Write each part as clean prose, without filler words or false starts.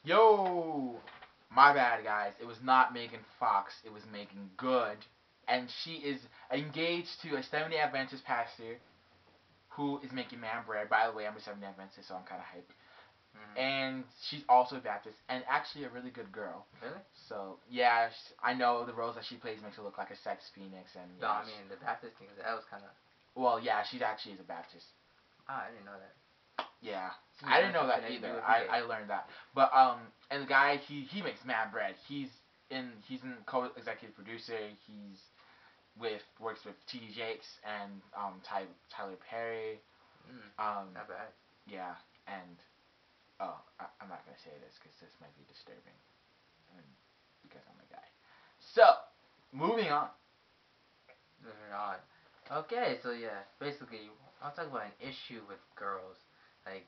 Yo, my bad, guys. It was not Megan Fox. It was Megan Good, and she is engaged to a Seventh Day Adventist pastor who is making man bread. By the way, I'm a Seventh Day Adventist, so I'm kind of hyped. Mm-hmm. And she's also a Baptist, and actually a really good girl. Really? So yeah, I know the roles that she plays makes her look like a sex phoenix, and No, yeah. I mean the Baptist thing. That was kind of. Well, yeah, she's actually is a Baptist. Ah, I didn't know that. Yeah, See, you I didn't learn know that something either. new every I day. learned that. But and the guy he makes mad bread. He's in co-executive producer. He's with works with T.D. Jakes and Tyler Perry. Mm, Um, not bad. yeah, and I'm not gonna say this because this might be disturbing, and because I'm a guy. So moving on. Moving on. Okay, so yeah, basically, I'll talk about an issue with girls. Like,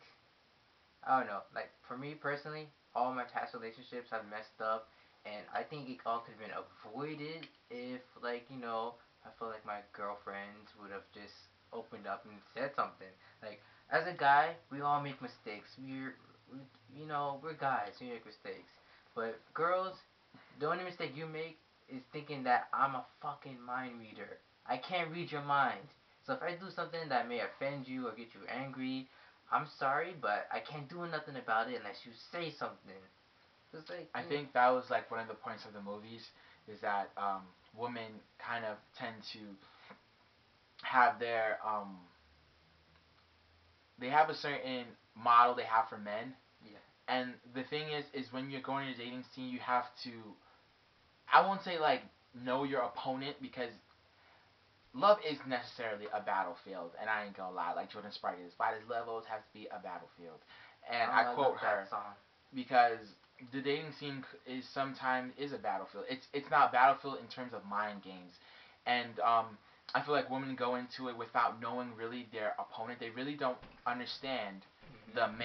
I don't know. Like, for me personally, all my past relationships have messed up, and I think it all could have been avoided if, like, I feel like my girlfriends would have just opened up and said something. Like, as a guy, we all make mistakes. We're guys. We make mistakes. But girls, the only mistake you make is thinking that I'm a fucking mind reader. I can't read your mind. So if I do something that may offend you or get you angry, I'm sorry, but I can't do nothing about it unless you say something. It's like, I think that was like one of the points of the movies is that women kind of tend to have their they have a certain model they have for men. yeah, And the thing is when you're going to a dating scene, you have to, I won't say like know your opponent because love is necessarily a battlefield, and I ain't gonna lie, like Jordan Sparks, Spiders levels has to be a battlefield, and I I love quote that her song. because the dating scene is sometimes is a battlefield. It's not a battlefield in terms of mind games, and I feel like women go into it without knowing really their opponent. They really don't understand the Hmm.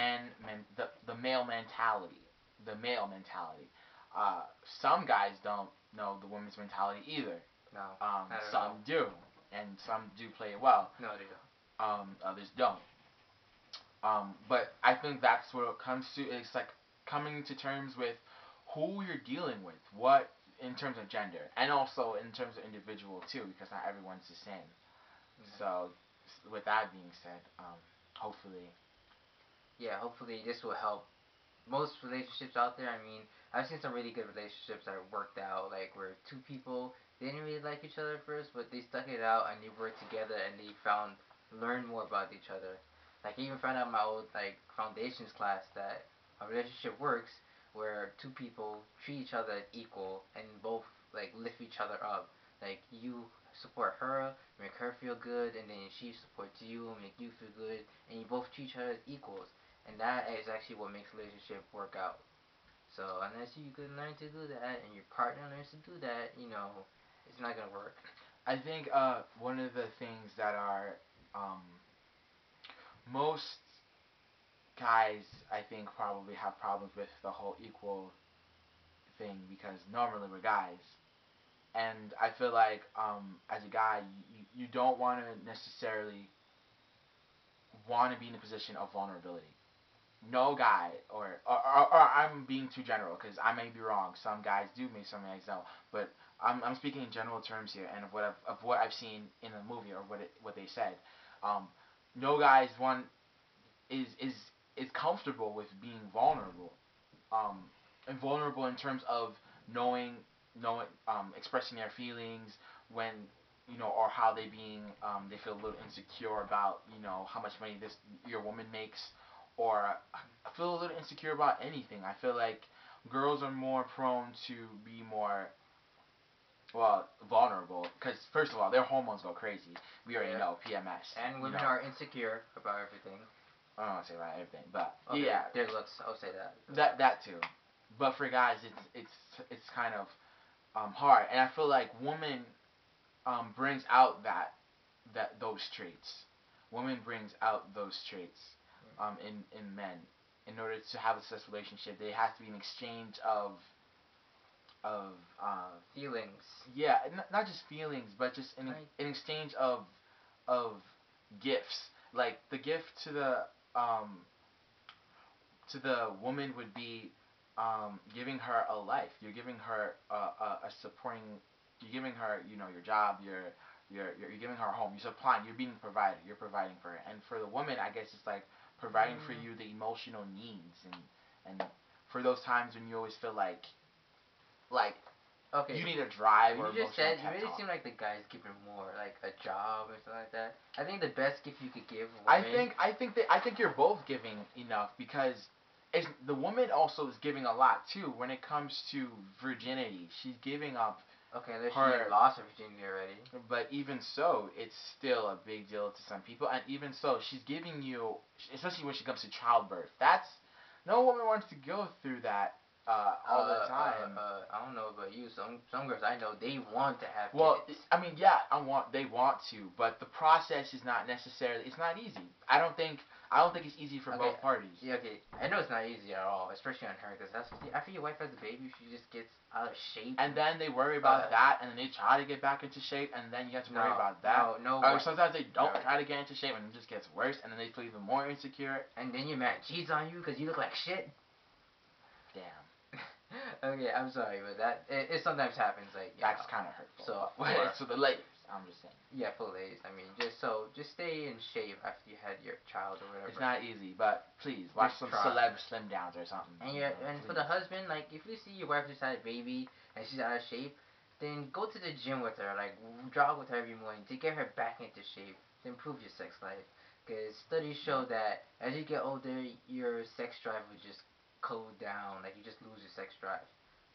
the male mentality, the male mentality. Uh, some guys don't know the woman's mentality either. No, not at Some all. do, and some do play it well. No, they don't. Others don't. But I think that's what it comes to. It's like coming to terms with who you're dealing with, what in terms of gender, and also in terms of individual too, because not everyone's the same. Mhm. So, with that being said, hopefully, Yeah, hopefully this will help most relationships out there. I mean, I've seen some really good relationships that worked out, like where two people didn't really like each other at first, but they stuck it out and they worked together and they learned more about each other. Like I even found out in my old like foundations class that a relationship works where two people treat each other as equal and both like lift each other up. Like you support her, make her feel good, and then she supports you, make you feel good, and you both treat each other as equals, and that is actually what makes a relationship work out. So unless you can learn to do that and your partner learns to do that, it's not gonna work. I think one of the things that are um, most guys I think probably have problems with the whole equal thing because normally we're guys, and I feel like as a guy you don't want to necessarily want to be in a position of vulnerability. No guy, or I'm being too general because I may be wrong. Some guys do, maybe some guys don't. But I'm speaking in general terms here, and of what I've seen in the movie or what they said. Um, no guys one is is is comfortable with being vulnerable. Um, and vulnerable in terms of knowing expressing their feelings when or how they feel a little insecure about how much money this your woman makes, or I feel a little insecure about anything. I feel like girls are more prone to be more vulnerable because first of all their hormones go crazy. We already Yeah. know PMS. And You women know are insecure about everything. I don't want to say about everything, but Okay, yeah, their looks. I'll say that. Their that looks. that too. But for guys, it's kind of hard, and I feel like woman brings out those traits. Woman brings out those traits in men. In order to have a successful relationship, there has to be an exchange of Feelings. yeah, not just feelings, but just Like an exchange of gifts. Like the gift um to the woman would be giving her a life. You're giving her a supporting. You're giving her, your job. You're giving her a home. You're supplying. You're being provided. You're providing for her. And for the woman, I guess it's like providing for Mm. you the emotional needs and for those times when you always feel like Okay. you need a drive or You just emotional said you pep made it talk. seem like the guy's giving more, like a job or something like that. I think the best gift you could give a I woman. think I think that I think you're both giving enough because the woman also is giving a lot too when it comes to virginity. She's giving up Okay, unless she her, lost her virginity already. but even so, it's still a big deal to some people. And even so, she's giving you, especially when she comes to childbirth. That's no woman wants to go through that all the time. I don't know about you. Some girls I know they want to have Well, kids. I mean, yeah, they want to, but the process is not necessarily. It's not easy. I don't think it's easy for Okay, both parties. yeah, okay. I know it's not easy at all, especially on her, because after your wife has a baby, she just gets out of shape. And then they worry about that, and then they try to get back into shape, and then you have to worry about that. No, Or sometimes they don't no. try to get into shape, and it just gets worse, and then they feel even more insecure. And then your man cheats on you because you look like shit. Damn. Okay, I'm sorry, but it sometimes happens. Like That's kind of hurtful. So So the ladies, I'm just saying. yeah, for ladies, I mean, just stay in shape after you had your child or whatever. It's not easy, but please watch Just some try. celeb slim downs or something. And for the husband, like if you see your wife just had a baby and she's out of shape, then go to the gym with her, like jog with her every morning to get her back into shape, to improve your sex life. Because studies show that as you get older, your sex drive will just cool down, like you just lose your sex drive.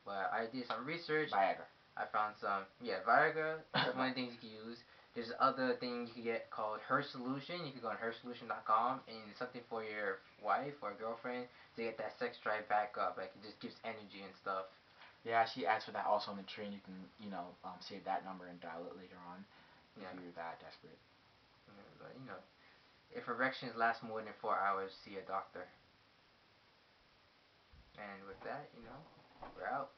But I did some research. Viagra. I found some, Viagra. That's one of the things you can use. There's other things you can get called Her Solution. You can go on hersolution.com and it's something for your wife or girlfriend to get that sex drive back up. Like it just gives energy and stuff. Yeah, she asked for that also on the train. You can, save that number and dial it later on if Yeah. you're that desperate. But if erections last more than 4 hours, see a doctor. And with that, we're out.